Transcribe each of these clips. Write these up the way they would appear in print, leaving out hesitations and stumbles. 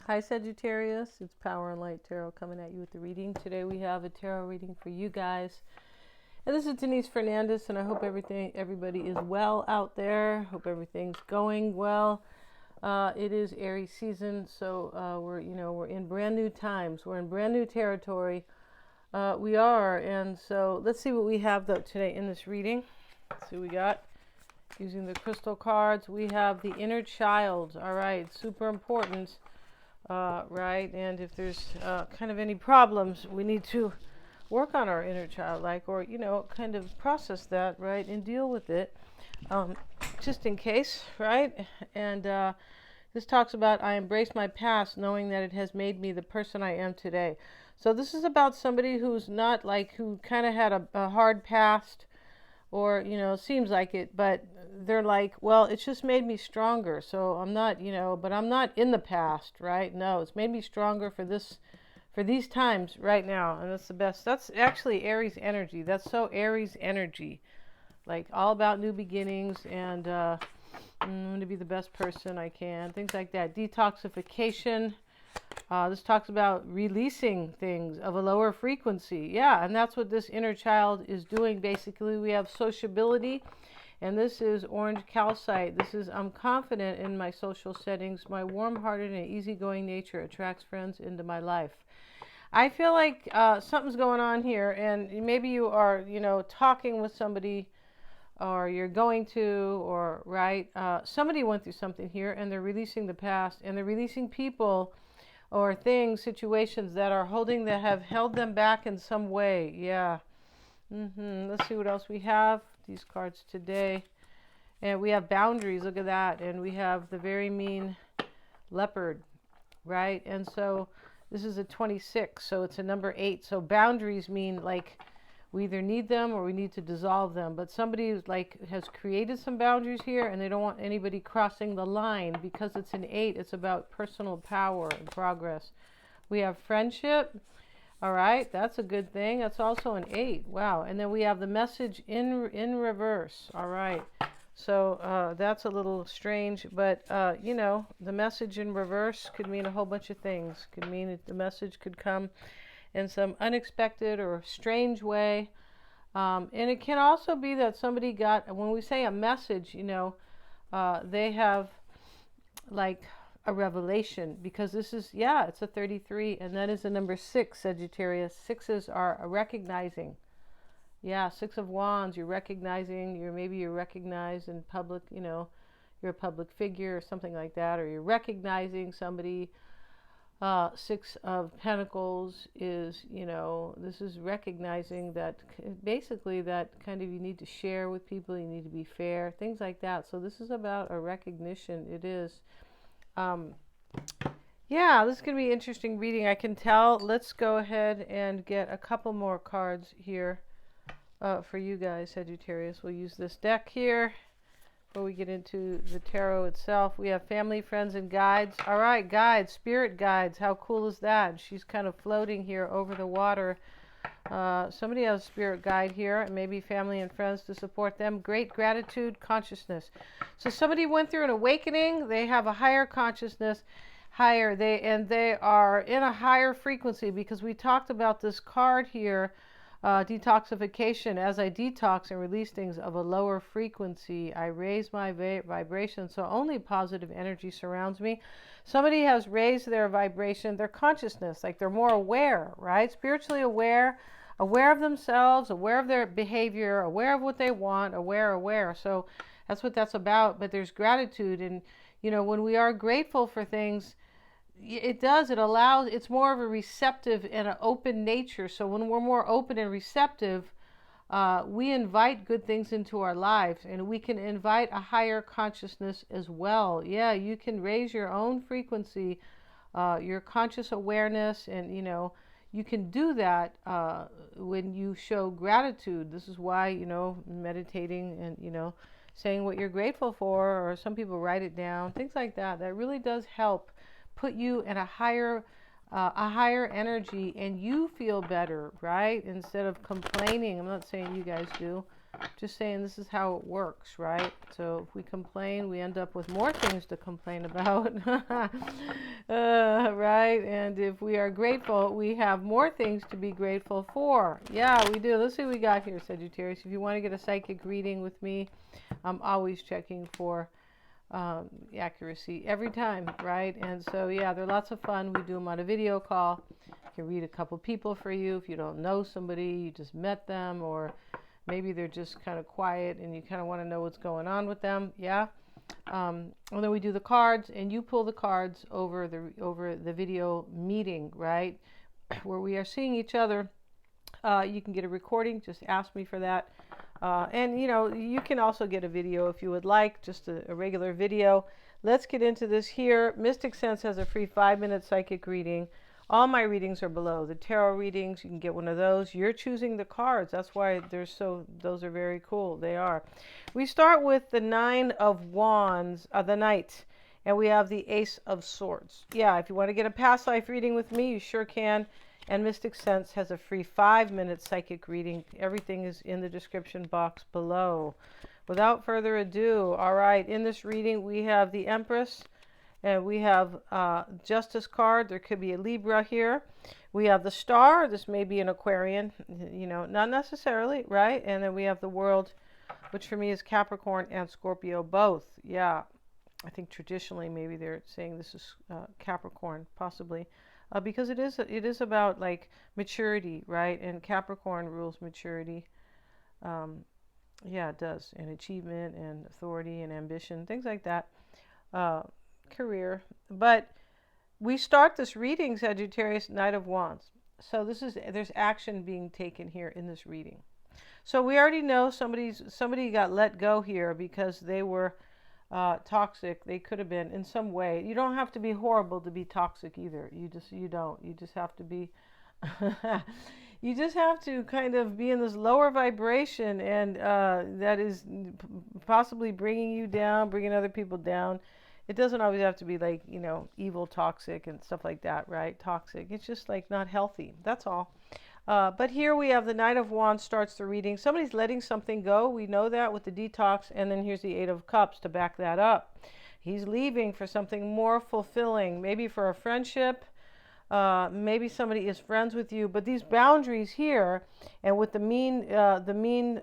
Hi Sagittarius, it's Power and Light Tarot coming at you with the reading. Today we have a tarot reading for you guys. And this is Denise Fernandez, and I hope everybody is well out there. Hope everything's going well. It is Aries season, so we're in brand new times. We're in brand new territory. We are, and so let's see what we have though today in this reading. Let's see what we got. Using the crystal cards, we have the inner child. All right, super important. Right, and if there's kind of any problems, we need to work on our inner child, or kind of process that, right, and deal with it, just in case, right? And this talks about, I embrace my past knowing that it has made me the person I am today. So this is about somebody who's not who kind of had a hard past, or seems like it, but they're like, well, it's just made me stronger, so I'm not, but I'm not in the past, right? No, it's made me stronger for these times right now, and that's the best. That's actually Aries energy. That's so Aries energy, like all about new beginnings, and I'm going to be the best person I can, things like that. Detoxification. This talks about releasing things of a lower frequency. Yeah, and that's what this inner child is doing. Basically, we have sociability, and this is orange calcite. This is, I'm confident in my social settings. My warm-hearted and easygoing nature attracts friends into my life. I feel like something's going on here, and maybe you are, talking with somebody, or you're going to, or right, somebody went through something here, and they're releasing the past, and they're releasing people or things, situations that have held them back in some way. Yeah. Let's see what else we have. These cards today. And we have boundaries. Look at that. And we have the very mean leopard, right? And so this is a 26. So it's a number 8. So boundaries mean we either need them or we need to dissolve them. But somebody has created some boundaries here, and they don't want anybody crossing the line because it's an 8. It's about personal power and progress. We have friendship. All right, that's a good thing. That's also an 8. Wow. And then we have the message in reverse. All right. So that's a little strange, but the message in reverse could mean a whole bunch of things. Could mean that the message could come in some unexpected or strange way. And it can also be that somebody got, when we say a message, they have a revelation, because this is, it's a 33, and that is the number 6, Sagittarius. Sixes are a recognizing. Yeah, 6 of Wands, you're recognizing, maybe you're recognized in public, you're a public figure or something like that, or you're recognizing somebody. 6 of Pentacles is, this is recognizing that basically that kind of you need to share with people, you need to be fair, things like that. So this is about a recognition. It is. Yeah, this is going to be an interesting reading, I can tell. Let's go ahead and get a couple more cards here for you guys, Sagittarius. We'll use this deck here. Before we get into the tarot itself, we have family, friends, and guides. All right, guides, spirit guides. How cool is that? She's kind of floating here over the water. Somebody has a spirit guide here, and maybe family and friends to support them. Great gratitude, consciousness. So somebody went through an awakening. They have a higher consciousness, they are in a higher frequency, because we talked about this card here. Detoxification. As I detox and release things of a lower frequency, I raise my vibration, so only positive energy surrounds me. Somebody has raised their vibration, their consciousness, they're more aware, right? Spiritually aware, aware of themselves, aware of their behavior, aware of what they want, aware. So that's what that's about. But there's gratitude, and when we are grateful for things, it allows, it's more of a receptive and an open nature. So when we're more open and receptive, we invite good things into our lives, and we can invite a higher consciousness as well. Yeah, you can raise your own frequency, your conscious awareness, and you can do that when you show gratitude. This is why, meditating and saying what you're grateful for, or some people write it down, things like that. That really does help put you in a higher energy, and you feel better, right? Instead of complaining. I'm not saying you guys do, Just saying, this is how it works, right? So if we complain, we end up with more things to complain about. Right? And if we are grateful, we have more things to be grateful for. Yeah, we do. Let's see what we got here, Sagittarius. If you want to get a psychic reading with me, I'm always checking for accuracy every time, right? And so, yeah, they're lots of fun. We do them on a video call. I can read a couple people for you. If you don't know somebody, you just met them, or maybe they're just kind of quiet and you kind of want to know what's going on with them. Yeah. And then we do the cards, and you pull the cards over the video meeting, right? Where we are seeing each other. You can get a recording. Just ask me for that. And, you know, you can also get a video if you would like, just a regular video. Let's get into this here. Mystic Sense has a free 5-minute psychic reading. All my readings are below. The tarot readings, you can get one of those. You're choosing the cards. That's why those are very cool. They are. We start with the 9 of Wands, the Knight, and we have the Ace of Swords. Yeah, if you want to get a past life reading with me, you sure can. And Mystic Sense has a free 5-minute psychic reading. Everything is in the description box below. Without further ado, all right, in this reading, we have the Empress. And we have Justice card. There could be a Libra here. We have the Star. This may be an Aquarian, you know, not necessarily, right? And then we have the World, which for me is Capricorn and Scorpio both. Yeah, I think traditionally maybe they're saying this is Capricorn, possibly, because it is about like maturity, right? And Capricorn rules maturity. Yeah, it does, and achievement and authority and ambition, things like that. Career. But we start this reading, Sagittarius, Knight of Wands. So there's action being taken here in this reading. So we already know somebody got let go here because they were toxic. They could have been in some way. You don't have to be horrible to be toxic either. You don't. You just have to be you just have to kind of be in this lower vibration, and that is possibly bringing you down, bringing other people down. It doesn't always have to be like, you know, evil, toxic and stuff like that, right? Toxic. It's just like not healthy. That's all. But here we have the Knight of Wands starts the reading. Somebody's letting something go. We know that with the detox. And then here's the Eight of Cups to back that up. He's leaving for something more fulfilling, maybe for a friendship. Maybe somebody is friends with you. But these boundaries here, and with the mean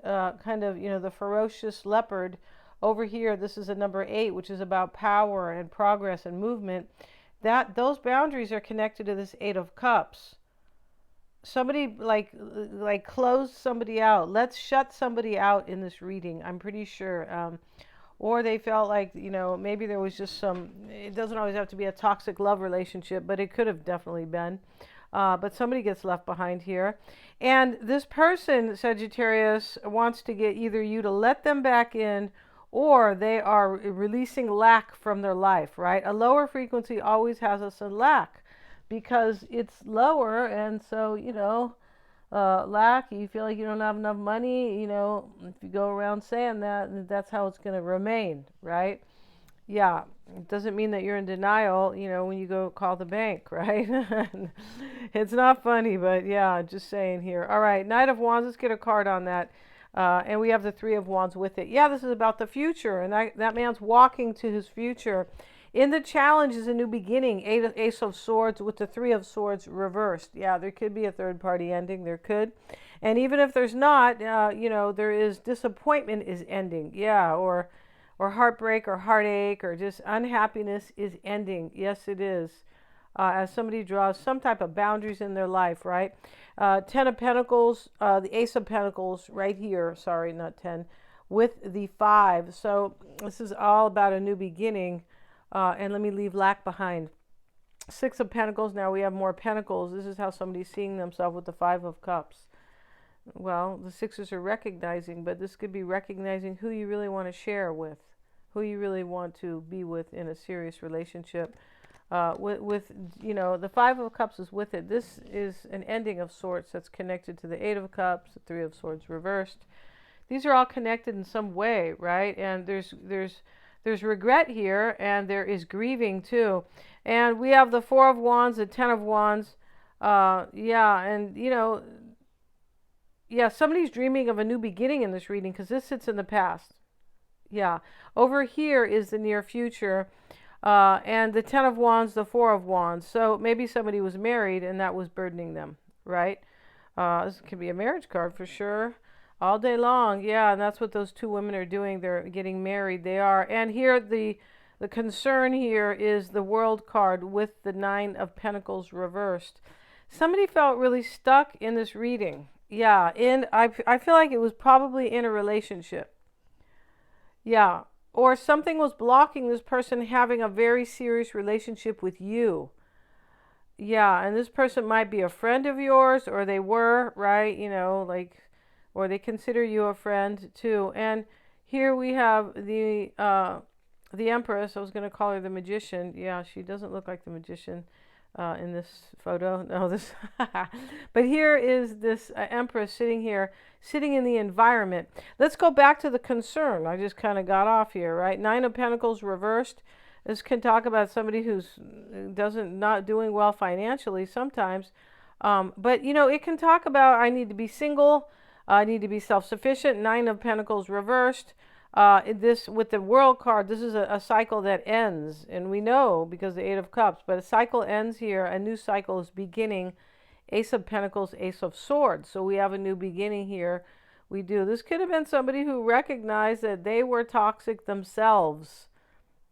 kind of, you know, the ferocious leopard, over here, this is a number 8, which is about power and progress and movement. Those boundaries are connected to this 8 of Cups. Somebody like closed somebody out. Let's shut somebody out in this reading, I'm pretty sure. Or they felt like, you know, maybe there was just it doesn't always have to be a toxic love relationship, but it could have definitely been. But somebody gets left behind here. And this person, Sagittarius, wants to get either you to let them back in, or they are releasing lack from their life, right? A lower frequency always has us in lack because it's lower. And so, you know, lack, you feel like you don't have enough money, you know, if you go around saying that, that's how it's going to remain, right? Yeah, it doesn't mean that you're in denial, you know, when you go call the bank, right? It's not funny, but yeah, just saying here. All right, Knight of Wands, let's get a card on that. And we have the Three of Wands with it. Yeah, this is about the future, and that man's walking to his future. In the challenge is a new beginning. Ace of Swords with the Three of Swords reversed. Yeah, there could be a third-party ending. There could. And even if there's not, you know, there is disappointment is ending. Yeah, or heartbreak or heartache or just unhappiness is ending. Yes, it is. As somebody draws some type of boundaries in their life, right? 10 of Pentacles, the Ace of Pentacles right here, sorry, not 10, with the 5. So this is all about a new beginning, and let me leave lack behind. 6 of Pentacles, now we have more Pentacles. This is how somebody's seeing themselves with the 5 of Cups. Well, the sixes are recognizing, but this could be recognizing who you really want to share with, who you really want to be with in a serious relationship. With you know, the 5 of Cups is with it. This is an ending of sorts that's connected to the 8 of Cups, the 3 of Swords reversed. These are all connected in some way, right? And there's regret here, and there is grieving too. And we have the 4 of Wands, the 10 of Wands. Yeah, and you know, Yeah, somebody's dreaming of a new beginning in this reading because this sits in the past. Yeah. Over here is the near future. And the Ten of Wands, the Four of Wands. So maybe somebody was married and that was burdening them, right? This could be a marriage card for sure. All day long. Yeah, and that's what those two women are doing. They're getting married. They are. And here the concern here is the World card with the Nine of Pentacles reversed. Somebody felt really stuck in this reading. Yeah, I feel like it was probably in a relationship. Yeah, or something was blocking this person having a very serious relationship with you. Yeah, and this person might be a friend of yours, or they were, right? You know, like, or they consider you a friend too. And here we have the Empress. I was going to call her the Magician. Yeah, she doesn't look like the Magician in this photo. No, this. But here is this Empress sitting here, sitting in the environment. Let's go back to the concern. I just kind of got off here, right? Nine of Pentacles reversed. This can talk about somebody who's not doing well financially sometimes. But, you know, it can talk about I need to be single. I need to be self-sufficient. Nine of Pentacles reversed. This with the World card, this is a cycle that ends, and we know because the Eight of Cups, but a cycle ends here, a new cycle is beginning. Ace of Pentacles, Ace of Swords, so we have a new beginning here. We do. This could have been somebody who recognized that they were toxic themselves,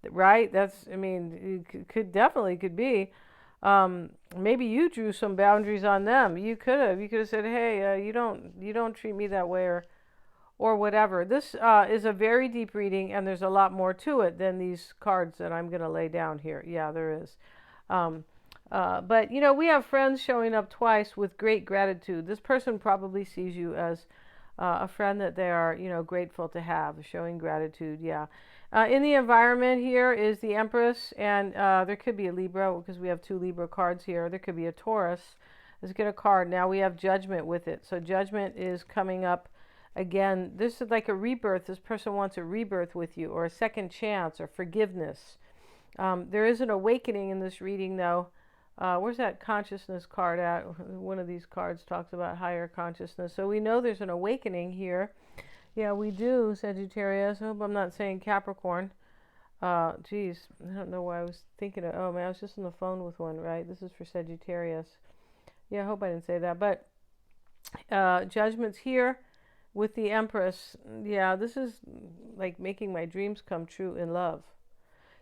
right? That's, I mean, it could be. Maybe you drew some boundaries on them. You could have said, hey, you don't treat me that way, or whatever. This is a very deep reading, and there's a lot more to it than these cards that I'm going to lay down here. Yeah, there is. But, you know, we have friends showing up twice with great gratitude. This person probably sees you as a friend that they are, you know, grateful to have, showing gratitude. Yeah. In the environment here is the Empress, and there could be a Libra because we have two Libra cards here. There could be a Taurus. Let's get a card. Now we have Judgment with it. So Judgment is coming up. Again, this is like a rebirth. This person wants a rebirth with you, or a second chance, or forgiveness. There is an awakening in this reading, though. Where's that consciousness card at? One of these cards talks about higher consciousness. So we know there's an awakening here. Yeah, we do, Sagittarius. I hope I'm not saying Capricorn. Geez, I don't know why I was thinking of... Oh, man, I was just on the phone with one, right? This is for Sagittarius. Yeah, I hope I didn't say that. But Judgment's here. With the Empress, yeah, this is like making my dreams come true in love.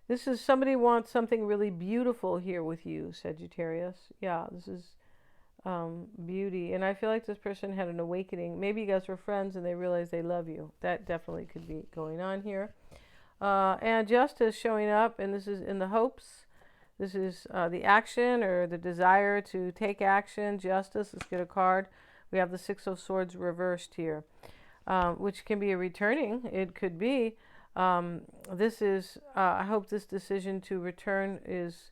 This is somebody wants something really beautiful here with you, Sagittarius. Yeah, this is beauty. And I feel like this person had an awakening. Maybe you guys were friends and they realized they love you. That definitely could be going on here. And Justice showing up, and this is in the hopes. This is the action or the desire to take action. Justice, let's get a card. We have the Six of Swords reversed here, which can be a returning. It could be. This is, I hope this decision to return is,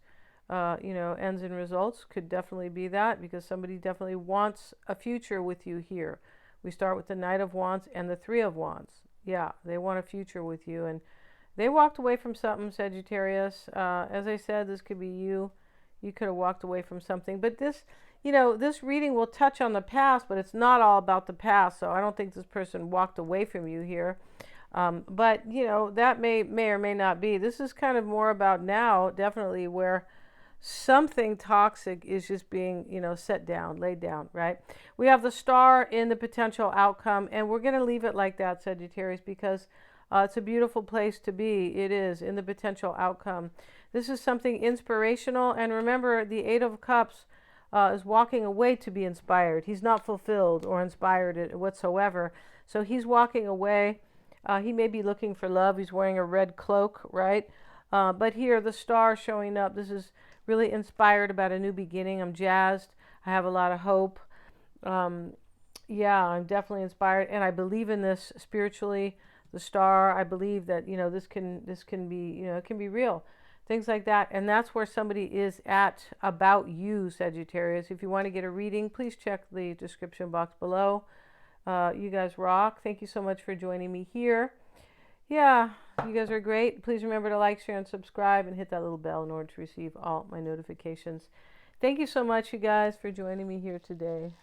you know, ends in results. Could definitely be that, because somebody definitely wants a future with you here. We start with the Knight of Wands and the Three of Wands. Yeah, they want a future with you. And they walked away from something, Sagittarius. As I said, this could be you. You could have walked away from something. But this... You know, this reading will touch on the past, but it's not all about the past. So I don't think this person walked away from you here. But, you know, that may or may not be. This is kind of more about now, definitely, where something toxic is just being, you know, set down, laid down, right? We have the Star in the potential outcome, and we're going to leave it like that, Sagittarius, because it's a beautiful place to be. It is, in the potential outcome. This is something inspirational. And remember, the Eight of Cups is walking away to be inspired. He's not fulfilled or inspired whatsoever. So he's walking away. He may be looking for love. He's wearing a red cloak, right? But here, the Star showing up. This is really inspired about a new beginning. I'm jazzed. I have a lot of hope. Yeah, I'm definitely inspired. And I believe in this spiritually. The Star, I believe that, you know, this can be, you know, it can be real. Things like that. And that's where somebody is at about you, Sagittarius. If you want to get a reading, please check the description box below. You guys rock. Thank you so much for joining me here. Yeah, you guys are great. Please remember to like, share, and subscribe, and hit that little bell in order to receive all my notifications. Thank you so much, you guys, for joining me here today.